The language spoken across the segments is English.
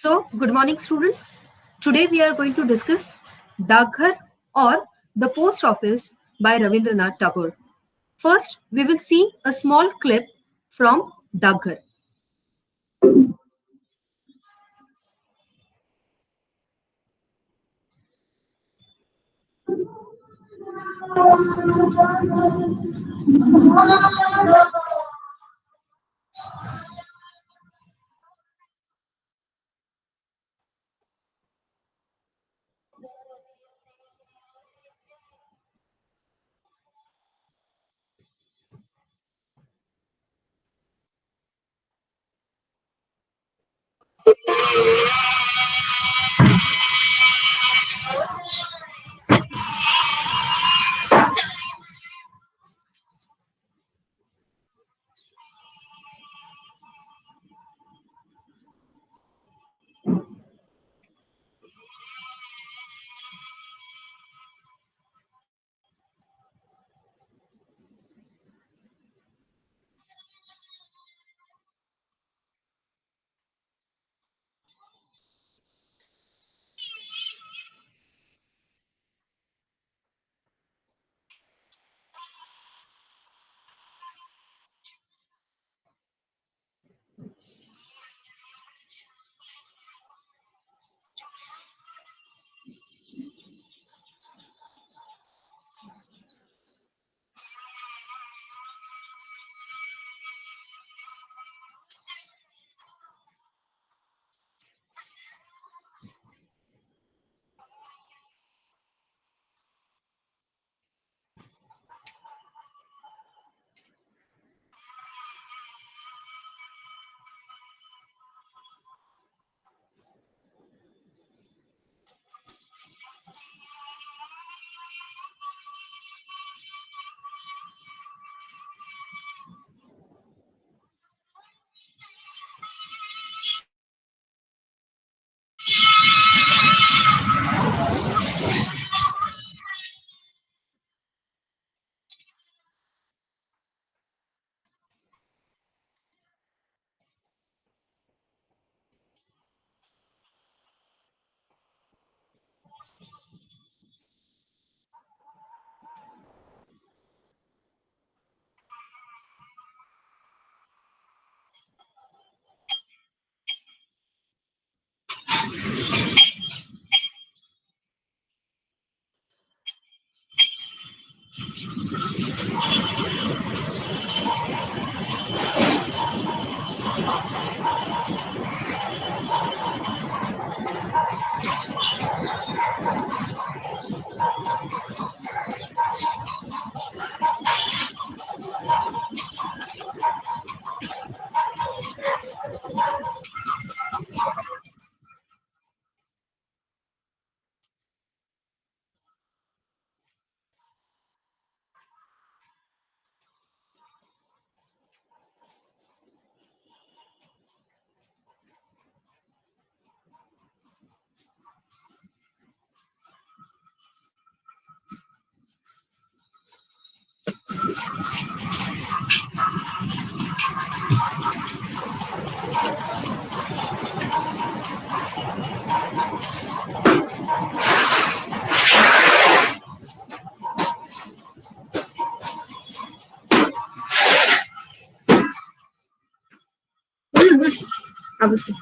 good morning, students. Today we are going to discuss Daghar or the Post Office by Ravindranath Tagore. First, we will see a small clip from Daghar. Obviously.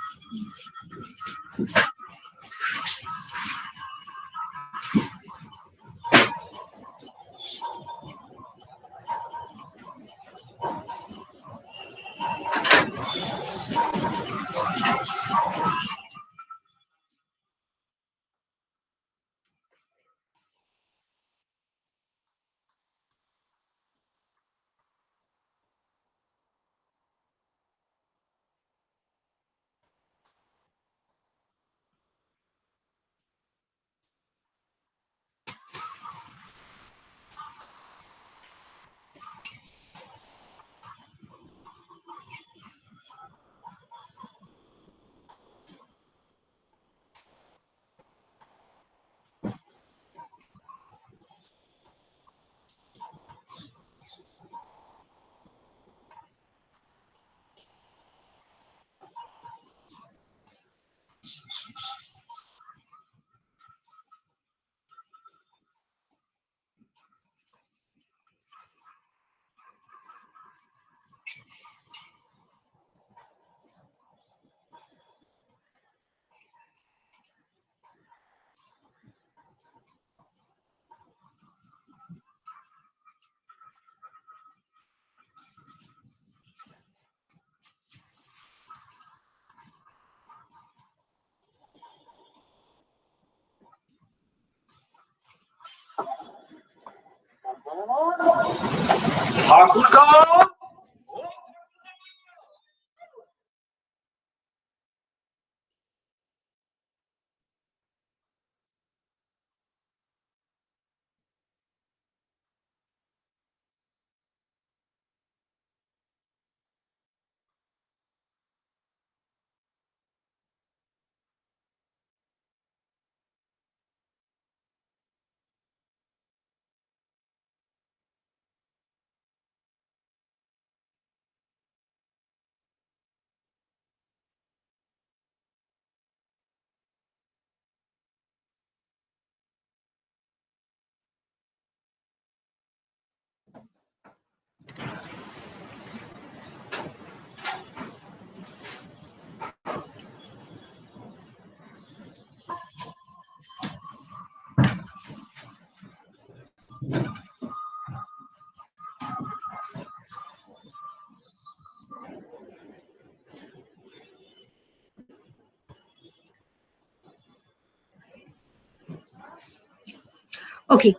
Okay,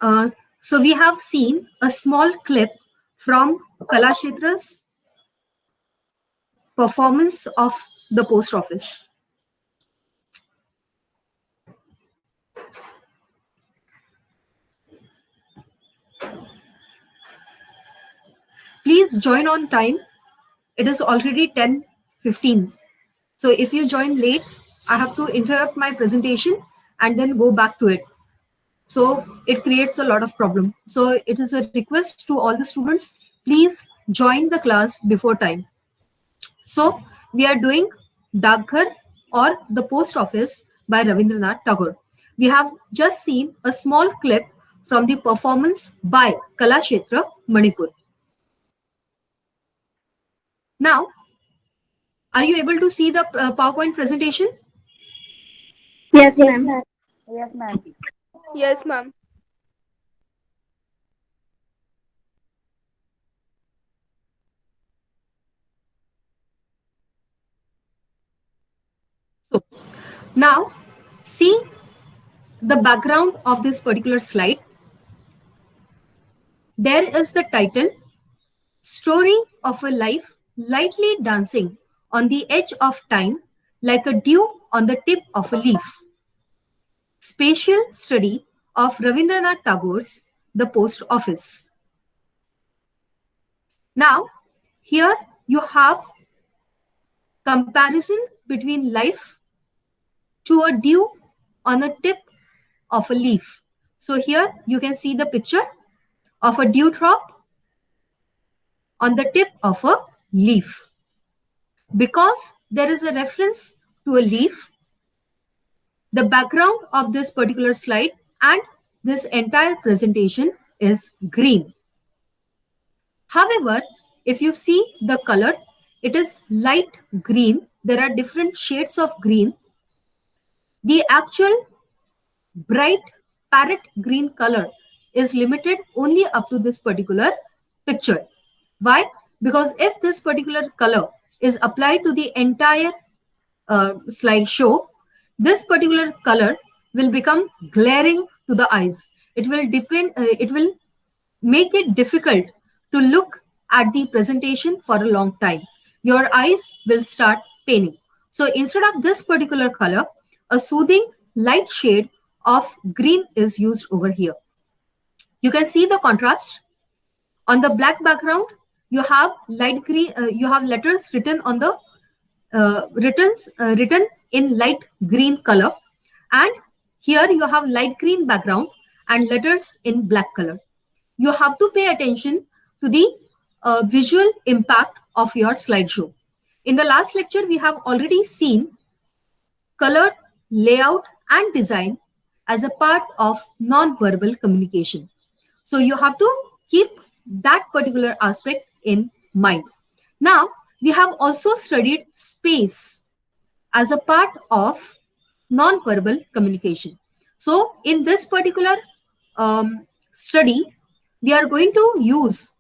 uh, so we have seen a small clip from Kalakshetra's performance of the post office. Please join on time. It is already 10:15. So if you join late, I have to interrupt my presentation and then go back to it. So it creates a lot of problem. So it is a request to all the students, please join the class before time. So we are doing Daghar or the post office by Ravindranath Tagore. We have just seen a small clip from the performance by Kalakshetra, Manipur. Now, are you able to see the PowerPoint presentation? Yes, Yes, ma'am. ma'am. Yes, ma'am. Yes, ma'am. So now see the background of this particular slide. There is the title, Story of a Life Lightly Dancing on the Edge of Time like a dew on the tip of a leaf. Spatial study of Rabindranath Tagore's The Post Office. Now, here you have comparison between life to a dew on a tip of a leaf. So here you can see the picture of a dewdrop on the tip of a leaf. Because there is a reference to a leaf, the background of this particular slide and this entire presentation is green. However, if you see the color, it is light green. There are different shades of green. The actual bright parrot green color is limited only up to this particular picture. Why? Because if this particular color is applied to the entire slideshow, this particular color will become glaring to the eyes. It will depend. It will make it difficult to look at the presentation for a long time. Your eyes will start paining. So instead of this particular color, a soothing light shade of green is used over here. You can see the contrast. On the black background, you have light green. You have letters written on the written in light green color, and here you have light green background and letters in black color. You have to pay attention to the visual impact of your slideshow. In the last lecture, we have already seen color, layout, and design as a part of non-verbal communication. So you have to keep that particular aspect in mind. Now, we have also studied space as a part of non-verbal communication. So in this particular study, we are going to use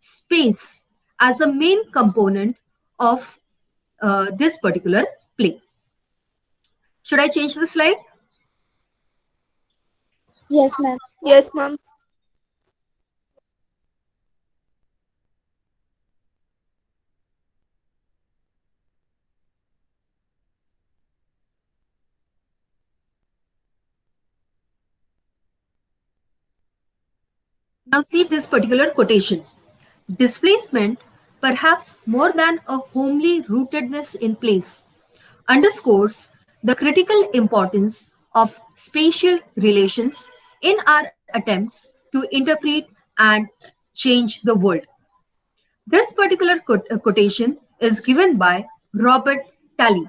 space as the main component of this particular play. Should I change the slide? Yes, ma'am. Yes, ma'am. Now, see this particular quotation. Displacement, perhaps more than a homely rootedness in place, underscores the critical importance of spatial relations in our attempts to interpret and change the world. This particular quotation is given by Robert Talley.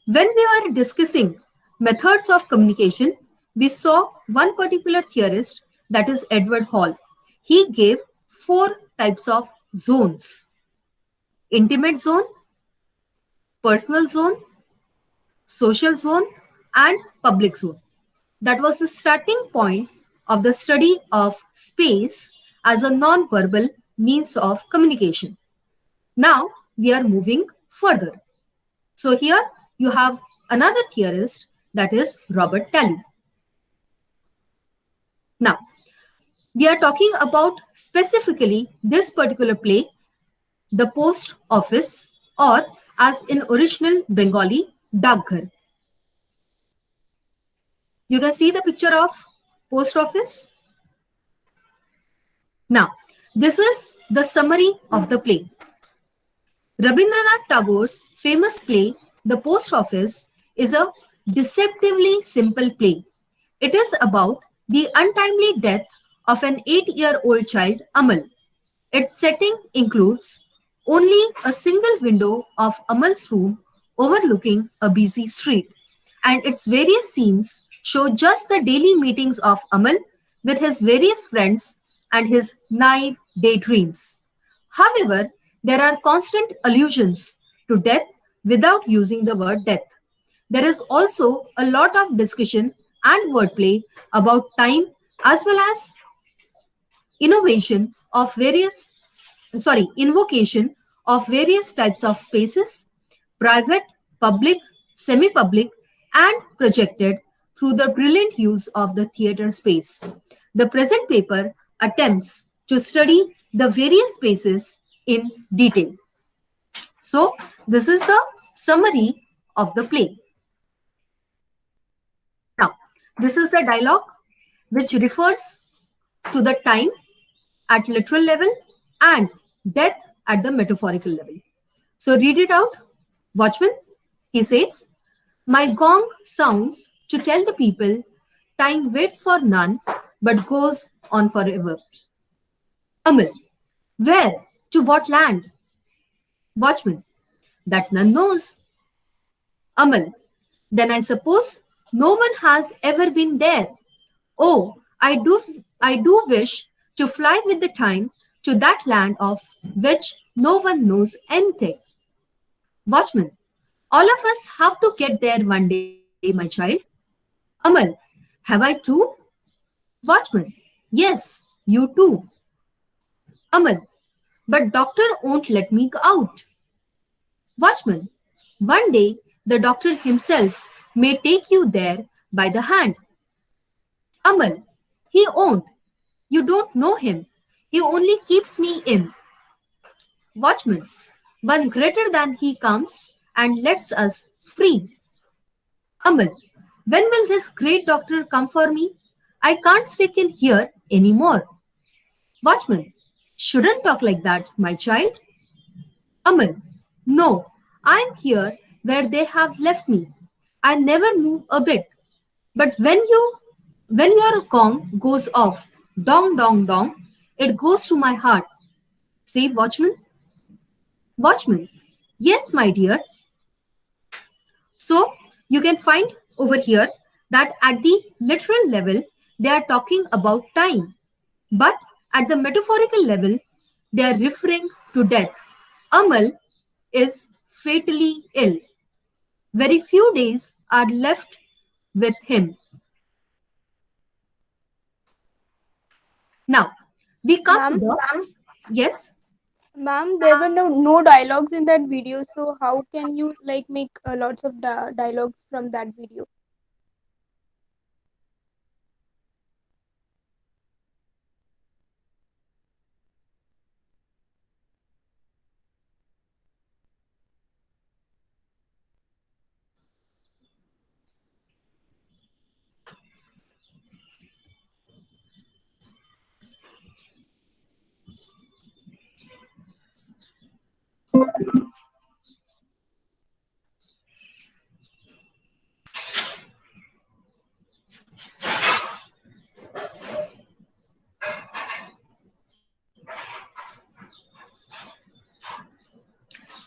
When we were discussing methods of communication, we saw one particular theorist, that is Edward Hall. He gave four types of zones: intimate zone, personal zone, social zone, and public zone. That was the starting point of the study of space as a non-verbal means of communication. Now we are moving further. So here you have another theorist, that is Robert Talley. Now we are talking about specifically this particular play, The Post Office, or as in original Bengali, Dagghar. You can see the picture of post office. Now, this is the summary of the play. Rabindranath Tagore's famous play, The Post Office, is a deceptively simple play. It is about the untimely death of an 8-year-old child, Amal. Its setting includes only a single window of Amal's room overlooking a busy street, and its various scenes show just the daily meetings of Amal with his various friends and his naive daydreams. However, there are constant allusions to death without using the word death. There is also a lot of discussion and wordplay about time as well as innovation of various invocation of various types of spaces: private, public, semi-public, and projected through the brilliant use of the theater space. The present paper attempts to study the various spaces in detail. So this is the summary of the play. Now this is the dialogue which refers to the time at literal level and death at the metaphorical level. So read it out. Watchman, he says, my gong sounds to tell the people time waits for none but goes on forever. Amal, where? To what land? Watchman, that none knows. Amal, then I suppose no one has ever been there. Oh, I do wish to fly with the time to that land of which no one knows anything. Watchman, all of us have to get there one day, my child. Amal, have I too? Watchman, yes, you too. Amal, but doctor won't let me out. Watchman, one day the doctor himself may take you there by the hand. Amal, he won't. You don't know him. He only keeps me in. Watchman, one greater than he comes and lets us free. Amal, when will this great doctor come for me? I can't stick in here anymore. Watchman, shouldn't talk like that, my child. Amal, no, I'm here where they have left me. I never move a bit. But when your gong goes off, dong dong dong, it goes to my heart. Say, watchman. Watchman, yes, my dear. So you can find over here that at the literal level, they are talking about time. But at the metaphorical level, they are referring to death. Amal is fatally ill. Very few days are left with him. Now, we come to Ma'am, the. Yes? ma'am, there were no dialogues in that video, so how can you like make lots of dialogues from that video?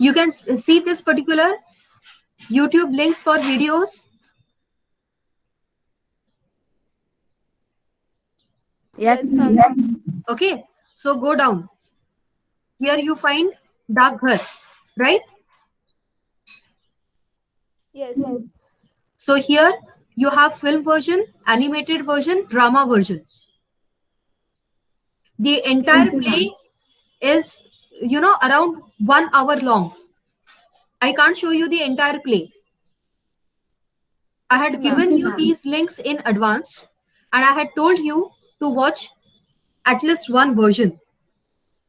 You can see this particular YouTube links for videos. Yes, ma'am. Okay, so go down. Here you find Dak Ghar, right? Yes. So here you have film version, animated version, drama version. The Okay. entire play is, around 1 hour long. I can't show you the entire play. I Okay, had ma'am. given you these links in advance and I had told you to watch at least one version.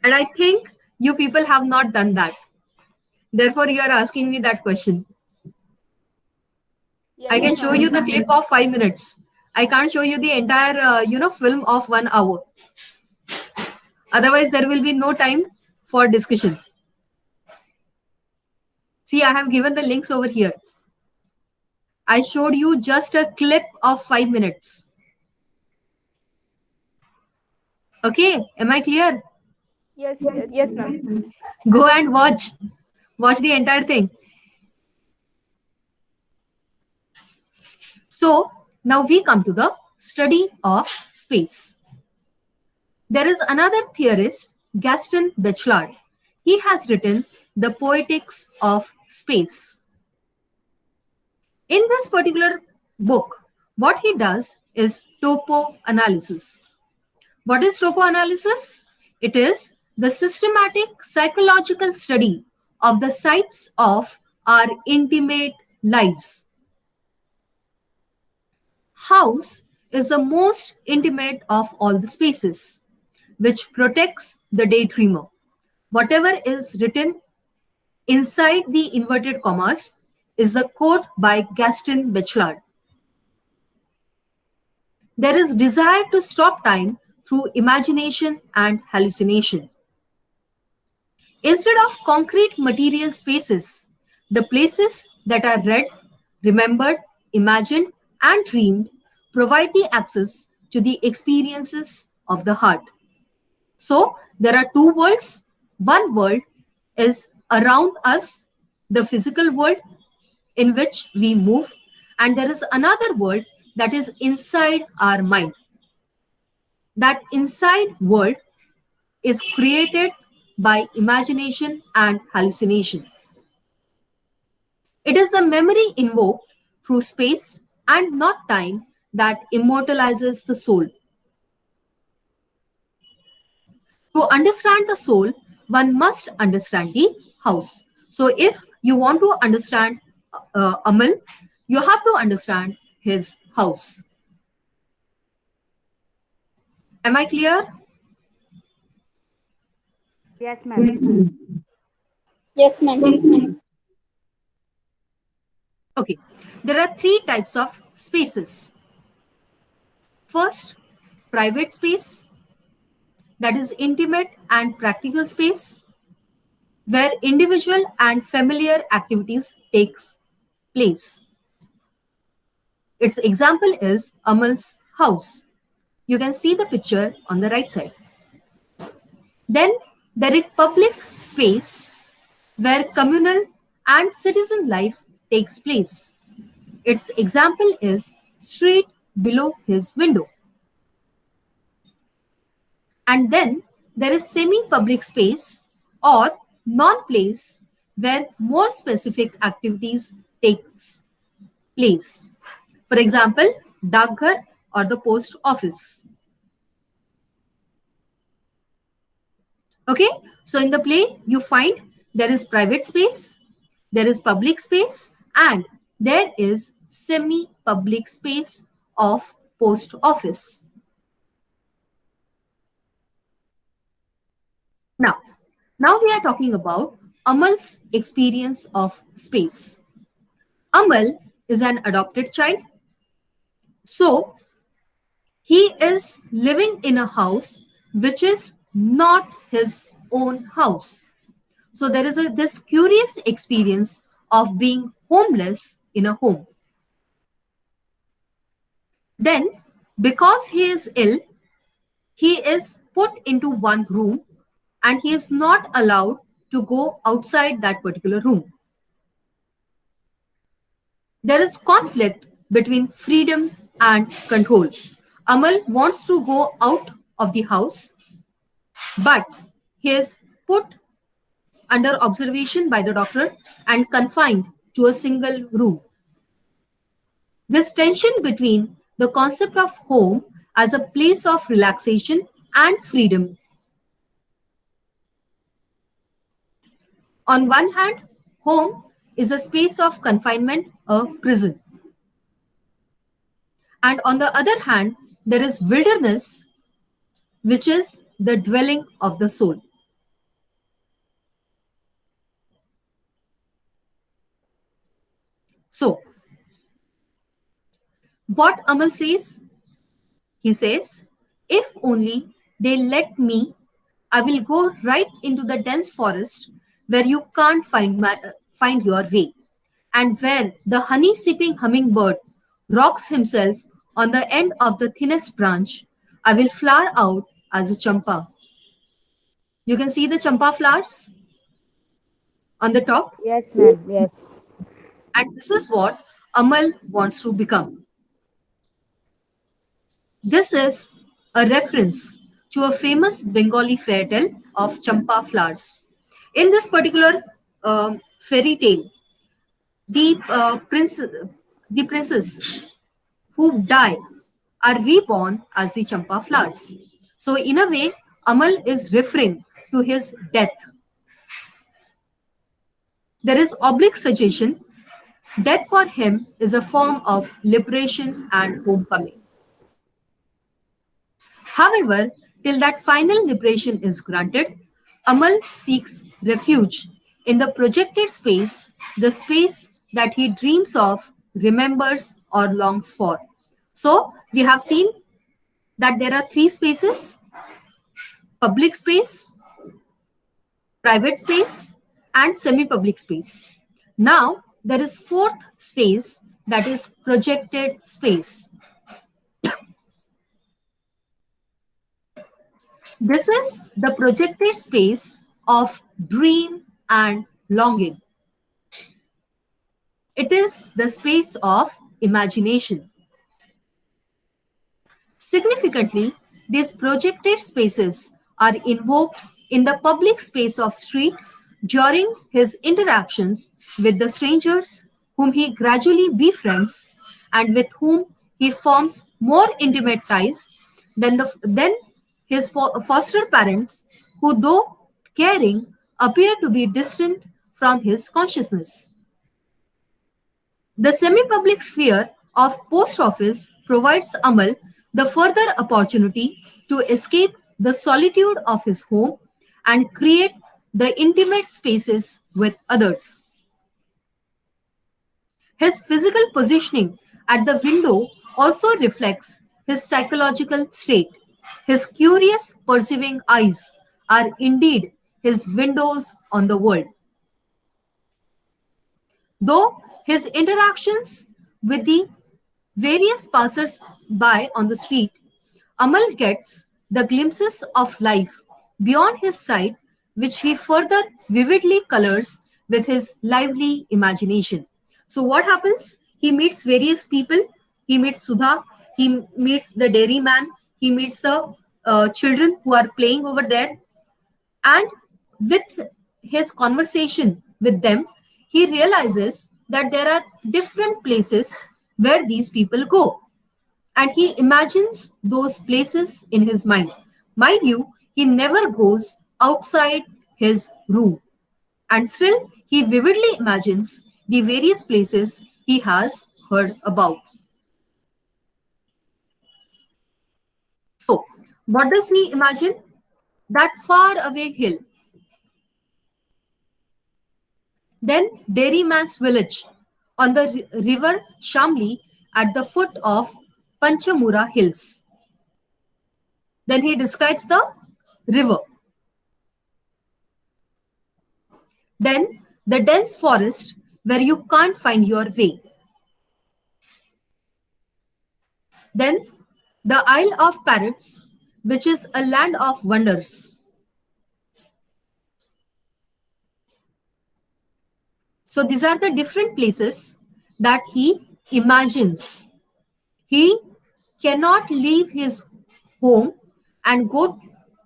And I think you people have not done that. Therefore, you are asking me that question. I Yes, can show ma'am. you the clip of 5 minutes. I can't show you the entire, film of 1 hour. Otherwise, there will be no time for discussion. See, I have given the links over here. I showed you just a clip of 5 minutes. Okay, am I clear? Yes, yes, yes, ma'am. Go and watch. Watch the entire thing. So, now we come to the study of space. There is another theorist, Gaston Bachelard. He has written The Poetics of Space. In this particular book, what he does is topo analysis. What is topo analysis? It is the systematic psychological study of the sites of our intimate lives. House is the most intimate of all the spaces, which protects the daydreamer. Whatever is written inside the inverted commas is the quote by Gaston Bachelard. There is desire to stop time through imagination and hallucination. Instead of concrete material spaces, the places that are read, remembered, imagined, and dreamed provide the access to the experiences of the heart. So, there are two worlds. One world is around us, the physical world in which we move, and there is another world that is inside our mind. That inside world is created by imagination and hallucination. It is the memory invoked through space and not time that immortalizes the soul. To understand the soul, one must understand the house. So, if you want to understand Amal, you have to understand his house. Am I clear? Yes, ma'am. Yes, ma'am. Okay, there are three types of spaces. First, private space, that is intimate and practical space, where individual and familiar activities takes place. Its example is Amal's house. You can see the picture on the right side. Then there is public space where communal and citizen life takes place. Its example is street below his window. And then there is semi-public space or non-place where more specific activities takes place. For example, Daghar or the post office. Okay, so in the play you find there is private space, there is public space, and there is semi-public space of post office. Now, now we are talking about Amal's experience of space. Amal is an adopted child. So, he is living in a house which is not his own house. So there is this curious experience of being homeless in a home. Then, because he is ill, he is put into one room and he is not allowed to go outside that particular room. There is conflict between freedom and control. Amal wants to go out of the house, but he is put under observation by the doctor and confined to a single room. This tension between the concept of home as a place of relaxation and freedom. On one hand, home is a space of confinement, a prison. And on the other hand, there is wilderness, which is the dwelling of the soul. So, what Amal says? He says, if only they let me, I will go right into the dense forest where you can't find your way, and where the honey sipping hummingbird rocks himself on the end of the thinnest branch. I will flower out as a champa. You can see the champa flowers on the top, Yes, ma'am. Yes. and this is what Amal wants to become. This is a reference to a famous Bengali fairy tale of champa flowers. In this particular fairy tale, the the princess who die are reborn as the champa flowers. So in a way, Amal is referring to his death. There is oblique suggestion. Death for him is a form of liberation and homecoming. However, till that final liberation is granted, Amal seeks refuge in the projected space, the space that he dreams of, remembers, or longs for. So, we have seen that there are three spaces: public space, private space, and semi public space. Now, there is fourth space, that is projected space. This is the projected space of dream and longing. It is the space of imagination. Significantly, these projected spaces are invoked in the public space of street during his interactions with the strangers whom he gradually befriends and with whom he forms more intimate ties than his foster parents, who, though caring, appear to be distant from his consciousness. The semi-public sphere of post office provides Amal the further opportunity to escape the solitude of his home and create the intimate spaces with others. His physical positioning at the window also reflects his psychological state. His curious, perceiving eyes are indeed his windows on the world. Though his interactions with the various passers by on the street, Amal gets the glimpses of life beyond his sight, which he further vividly colors with his lively imagination. So, what happens? He meets various people. He meets Sudha, he meets the dairyman, he meets the children who are playing over there, and with his conversation with them, he realizes that there are different places where these people go. And he imagines those places in his mind. Mind you, he never goes outside his room. And still, he vividly imagines the various places he has heard about. So, what does he imagine? That far away hill, then Dairyman's village on the river Shamli at the foot of Panchamura Hills. Then he describes the river. Then the dense forest where you can't find your way. Then the Isle of Parrots, which is a land of wonders. So these are the different places that he imagines. He cannot leave his home and go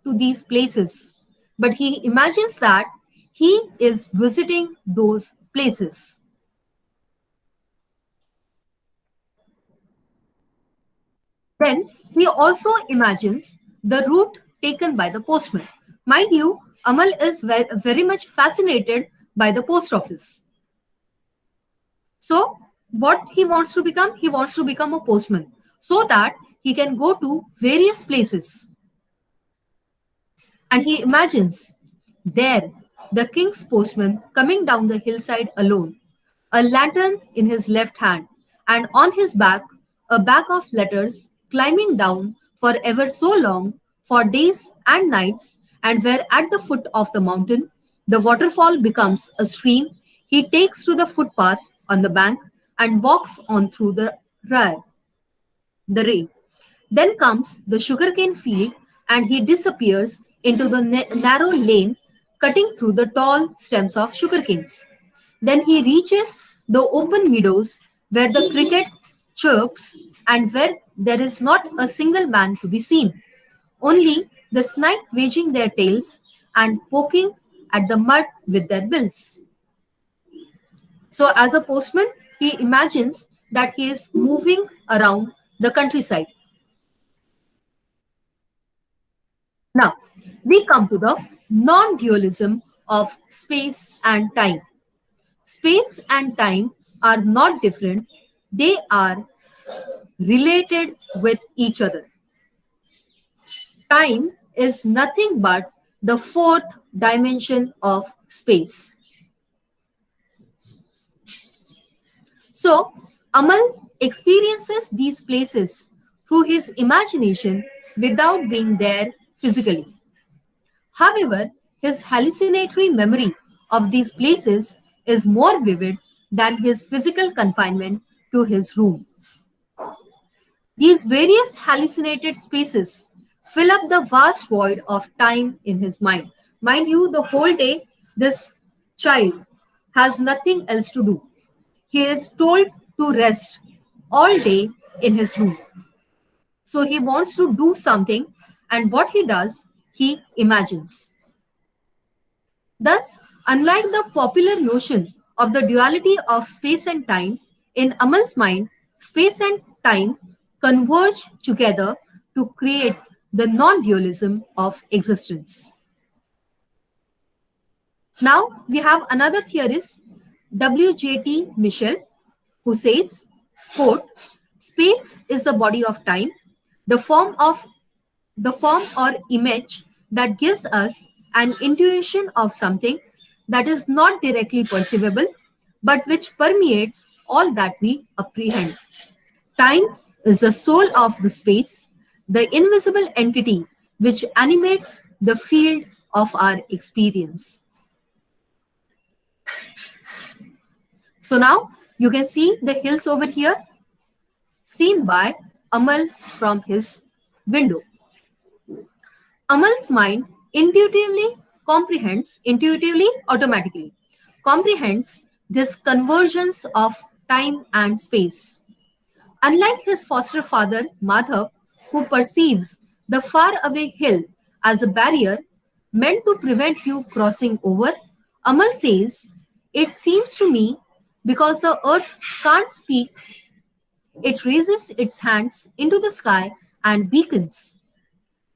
to these places, but he imagines that he is visiting those places. Then he also imagines the route taken by the postman. Mind you, Amal is very much fascinated by the post office. So, what he wants to become? He wants to become a postman so that he can go to various places. And he imagines there the king's postman coming down the hillside alone, a lantern in his left hand, and on his back, a bag of letters climbing down for ever so long, for days and nights, and where at the foot of the mountain, the waterfall becomes a stream, he takes to the footpath on the bank and walks on through the ray. Then comes the sugarcane field, and he disappears into the narrow lane cutting through the tall stems of sugarcanes. Then he reaches the open meadows where the cricket chirps and where there is not a single man to be seen, only the snipe waging their tails and poking at the mud with their bills. So, as a postman, he imagines that he is moving around the countryside. Now, we come to the non dualism of space and time. Space and time are not different, they are related with each other. Time is nothing but the fourth dimension of space. So, Amal experiences these places through his imagination without being there physically. However, his hallucinatory memory of these places is more vivid than his physical confinement to his room. These various hallucinated spaces fill up the vast void of time in his mind. Mind you, the whole day, this child has nothing else to do. He is told to rest all day in his room. So he wants to do something, and what he does, he imagines. Thus, unlike the popular notion of the duality of space and time, in Amal's mind, space and time converge together to create the non dualism of existence. Now, we have another theorist, W.J.T. Michel, who says, quote, space is the body of time, the form or image that gives us an intuition of something that is not directly perceivable, but which permeates all that we apprehend. Time is the soul of the space, the invisible entity which animates the field of our experience. So now you can see the hills over here, seen by Amal from his window. Amal's mind automatically comprehends this convergence of time and space. Unlike his foster father, Madhav, who perceives the faraway hill as a barrier meant to prevent you crossing over, Amal says, it seems to me because the earth can't speak, it raises its hands into the sky and beacons.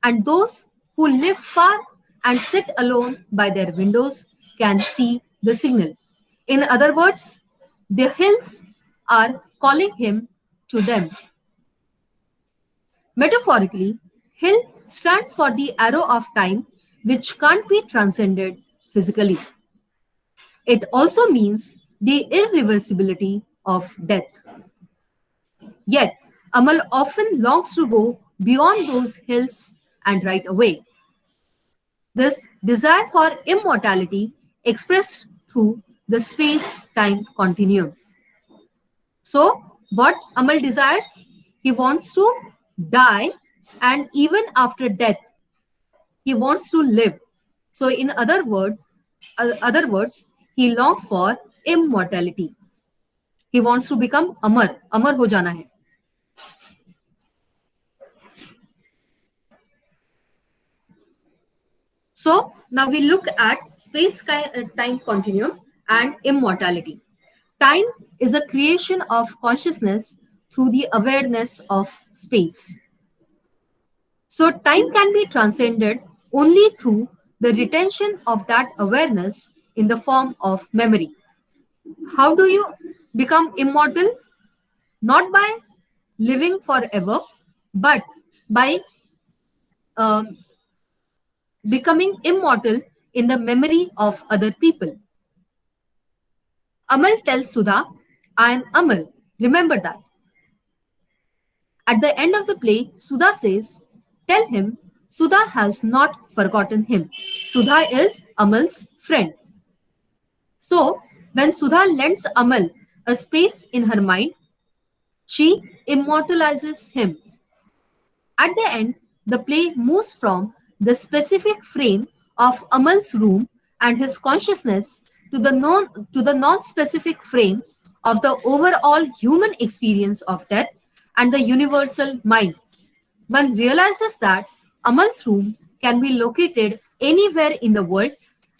And those who live far and sit alone by their windows can see the signal. In other words, the hills are calling him to them. Metaphorically, hill stands for the arrow of time which can't be transcended physically. It also means the irreversibility of death. Yet, Amal often longs to go beyond those hills and right away. This desire for immortality expressed through the space-time continuum. So, what Amal desires? He wants to die, and even after death, he wants to live. So, in other words, he longs for immortality. He wants to become Amar. Amar ho jana hai. So now we look at space-time continuum and immortality. Time is a creation of consciousness through the awareness of space. So time can be transcended only through the retention of that awareness in the form of memory. How do you become immortal? Not by living forever, but by um, becoming immortal in the memory of other people. Amal tells Sudha, I am Amal. Remember that. At the end of the play, Sudha says, tell him Sudha has not forgotten him. Sudha is Amal's friend. So, when Sudha lends Amal a space in her mind, she immortalizes him. At the end, the play moves from the specific frame of Amal's room and his consciousness to the non-specific frame of the overall human experience of death and the universal mind. One realizes that Amal's room can be located anywhere in the world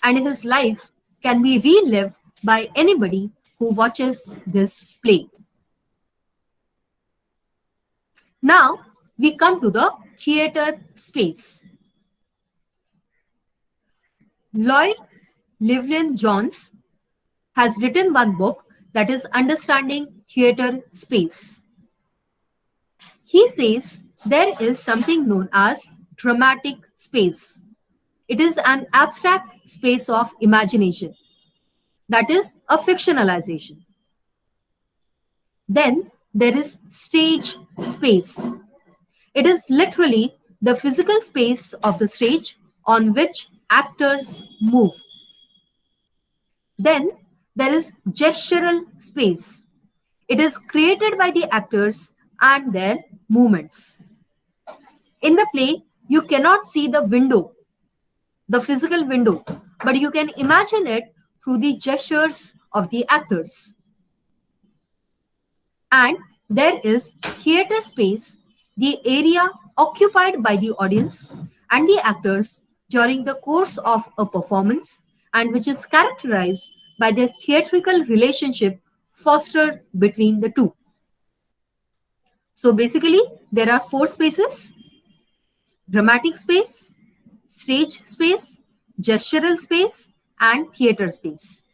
and his life can be relived by anybody who watches this play. Now we come to the theater space. Lloyd Llewellyn Jones has written one book that is Understanding Theater Space. He says there is something known as dramatic space. It is an abstract space of imagination, that is a fictionalization. Then there is stage space. It is literally the physical space of the stage on which actors move. Then there is gestural space. It is created by the actors and their movements. In the play, you cannot see the window, the physical window, but you can imagine it through the gestures of the actors. And there is theater space, the area occupied by the audience and the actors during the course of a performance, and which is characterized by the theatrical relationship fostered between the two. So basically, there are four spaces: dramatic space, stage space, gestural space, and theater space.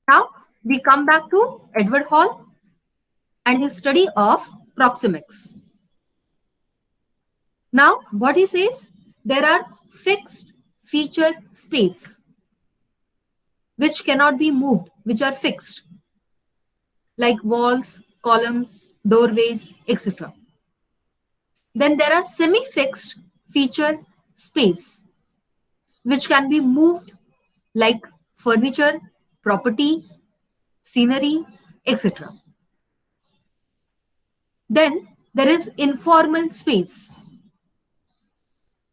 Now we come back to Edward Hall and his study of proxemics. Now, what he says, there are fixed feature space which cannot be moved, which are fixed, like walls, columns, doorways, etc. Then there are semi-fixed feature space which can be moved, like furniture, property, scenery, etc. Then there is informal space,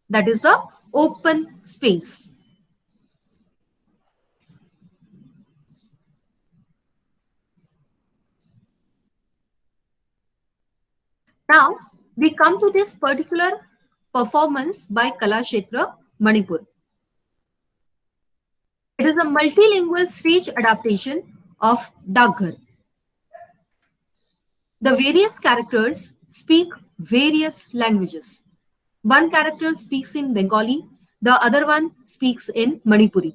that is the open space. Now we come to this particular performance by Kalakshetra, Manipur. It is a multilingual stage adaptation of Daghar. The various characters speak various languages. One character speaks in Bengali, the other one speaks in Manipuri.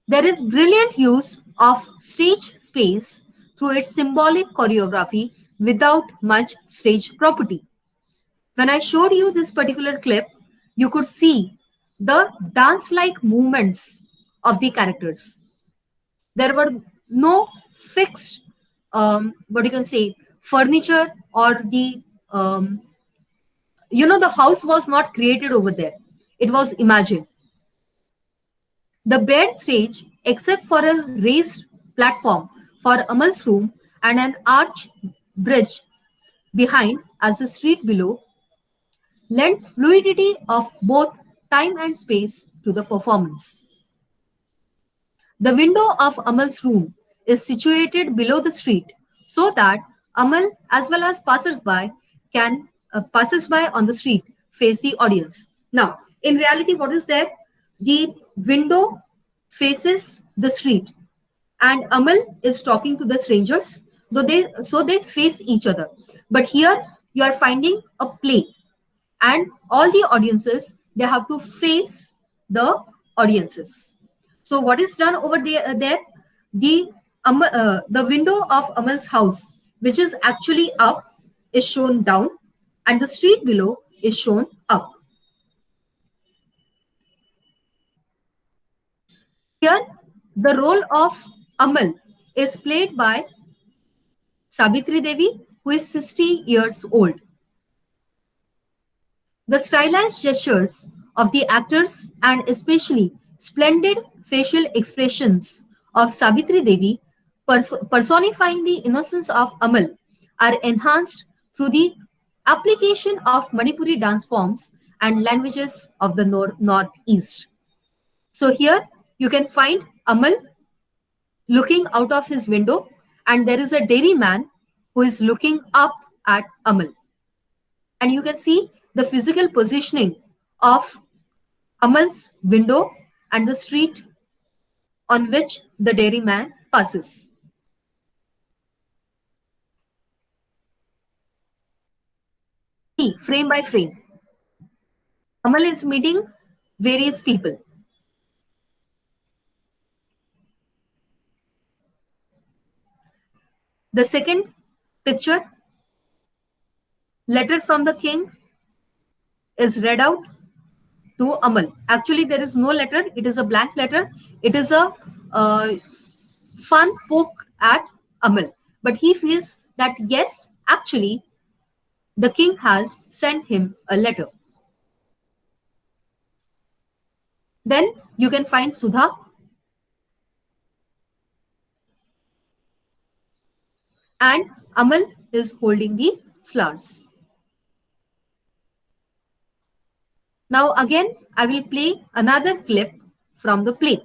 There is brilliant use of stage space through its symbolic choreography without much stage property. When I showed you this particular clip, you could see the dance-like movements of the characters. There were no fixed what you can say, furniture, or the the house was not created over there. It was imagined. The bed stage, except for a raised platform for Amal's room and an arch bridge behind as the street below, lends fluidity of both time and space to the performance. The window of Amal's room is situated below the street so that Amal as well as passers-by on the street face the audience. Now, in reality, what is there? The window faces the street, and Amal is talking to the strangers, though they face each other. But here you are finding a play, and all the audiences, they have to face the audiences. So what is done over there, the window of Amal's house, which is actually up, is shown down, and the street below is shown up. Here the role of Amal is played by Sabitri Devi, who is 60 years old. The stylized gestures of the actors and especially splendid facial expressions of Sabitri Devi, personifying the innocence of Amal, are enhanced through the application of Manipuri dance forms and languages of the Northeast. So here you can find Amal looking out of his window, and there is a dairyman who is looking up at Amal. And you can see the physical positioning of Amal's window and the street on which the dairyman passes. See, frame by frame, Amal is meeting various people. The second picture, letter from the king, is read out to Amal. Actually, there is no letter, it is a blank letter. It is a uh, fun poke at Amal. But he feels that yes, actually, the king has sent him a letter. Then you can find Sudha, and Amal is holding the flowers. Now again, I will play another clip from the play.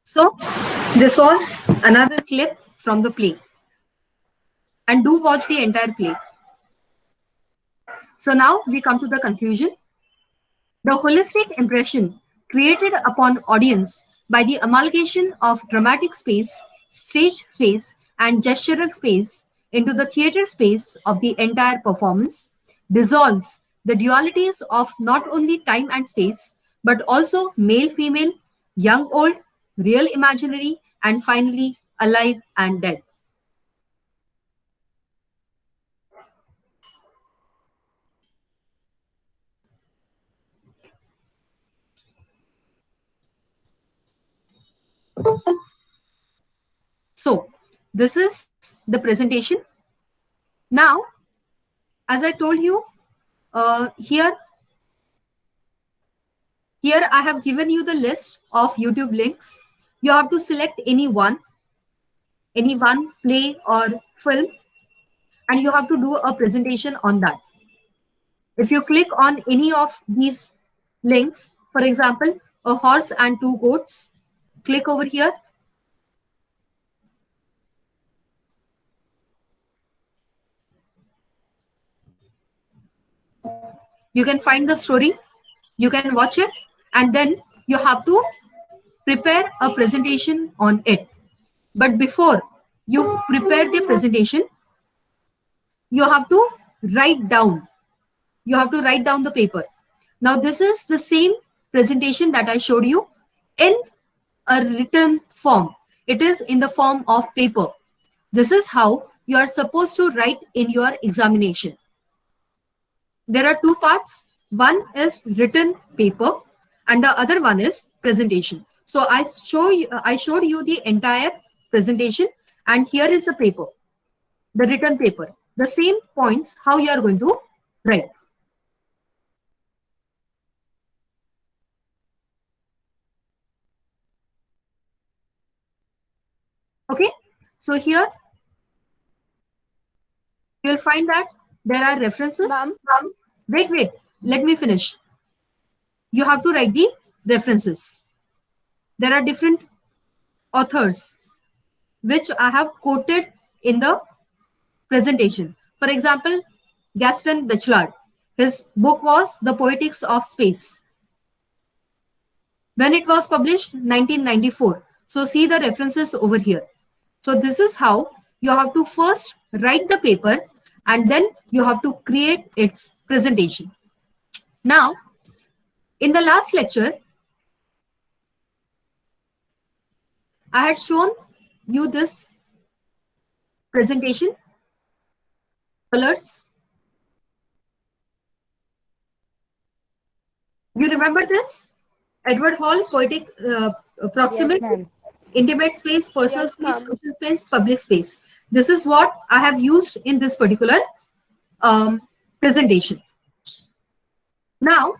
So this was another clip from the play, and do watch the entire play. So now we come to the conclusion. The holistic impression created upon audience by the amalgamation of dramatic space, stage space, and gestural space into the theatre space of the entire performance dissolves the dualities of not only time and space, but also male female, young old, real imaginary, and finally alive and dead. So, this is the presentation. Now, as I told you, here Here I have given you the list of YouTube links. You have to select any one play or film, and you have to do a presentation on that. If you click on any of these links, for example, a horse and two goats, click over here. You can find the story, you can watch it, and then you have to prepare a presentation on it. But before you prepare the presentation, you have to write down. You have to write down the paper. Now, this is the same presentation that I showed you in a written form. It is in the form of paper. This is how you are supposed to write in your examination. There are two parts. One is written paper and the other one is presentation. So I showed you the entire presentation, and here is the paper, the written paper. The same points how you are going to write. Okay, so here you'll find that there are references. Ma'am, Wait, let me finish. You have to write the references. There are different authors which I have quoted in the presentation. For example, Gaston Bachelard. His book was The Poetics of Space. When it was published, 1994. So see the references over here. So this is how you have to first write the paper and then you have to create its presentation. Now, in the last lecture, I had shown you this presentation, colors. You remember this? Edward Hall, poetic, Yes, proximate, ma'am. intimate space, personal yes, space, ma'am. social space, public space. This is what I have used in this particular presentation. Now,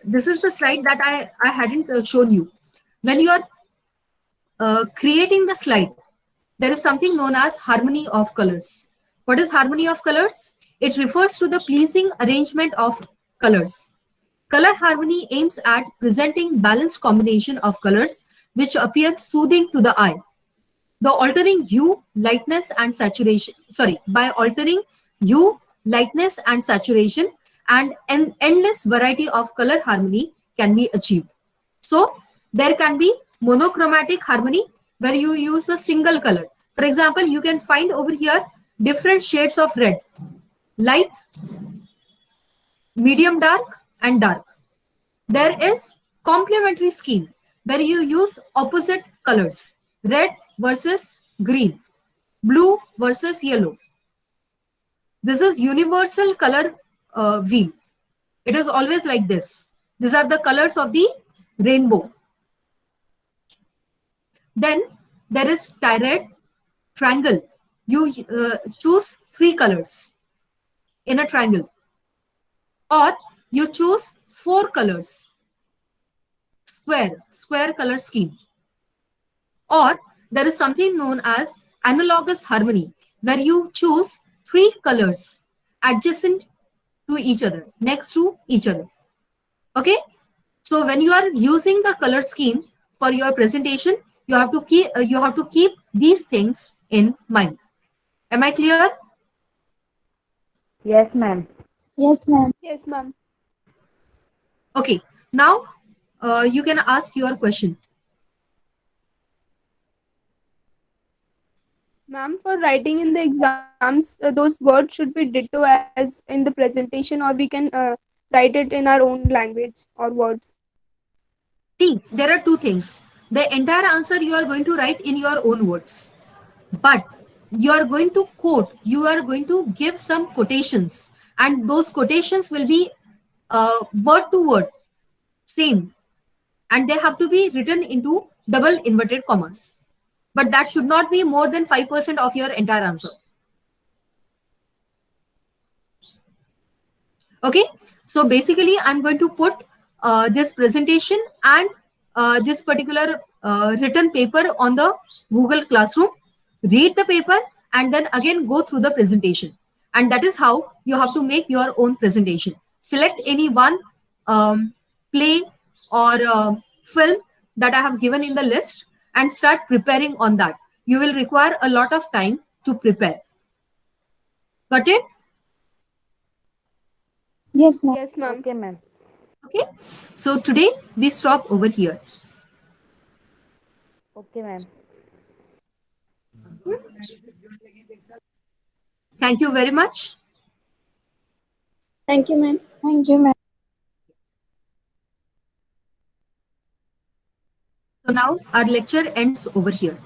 this is the slide that I hadn't shown you. When you are creating the slide, there is something known as harmony of colors. What is harmony of colors? It refers to the pleasing arrangement of colors. Color harmony aims at presenting balanced combination of colors which appear soothing to the eye. The altering hue, lightness and saturation, by altering hue, lightness and saturation, and an endless variety of color harmony can be achieved. So there can be monochromatic harmony where you use a single color. For example, you can find over here different shades of red, light, medium dark, and dark. There is complementary scheme where you use opposite colors, red versus green, blue versus yellow. This is universal color wheel. It is always like this. These are the colors of the rainbow. Then there is tirade, triangle. You choose three colors in a triangle, or you choose four colors, square color scheme. Or there is something known as analogous harmony, where you choose three colors adjacent to each other, next to each other. Okay, so when you are using the color scheme for your presentation, you have to keep these things in mind. Am I clear? Yes, ma'am. Yes, ma'am. Yes, ma'am. Okay. Now you can ask your question. Ma'am, for writing in the exams, those words should be ditto as in the presentation, or we can write it in our own language or words. See, there are two things. The entire answer you are going to write in your own words, but you are going to quote, you are going to give some quotations, and those quotations will be word to word same, and they have to be written into double inverted commas. But that should not be more than 5% of your entire answer. Okay, so basically I'm going to put this presentation and this particular written paper on the Google Classroom. Read the paper and then again go through the presentation, and that is how you have to make your own presentation. Select any one play or film that I have given in the list and start preparing on that. You will require a lot of time to prepare. Got it? Yes, ma'am. Yes, ma'am. Okay, ma'am. Okay, so today we stop over here. Okay, ma'am. Thank you very much. Thank you, ma'am. Thank you, ma'am. So now our lecture ends over here.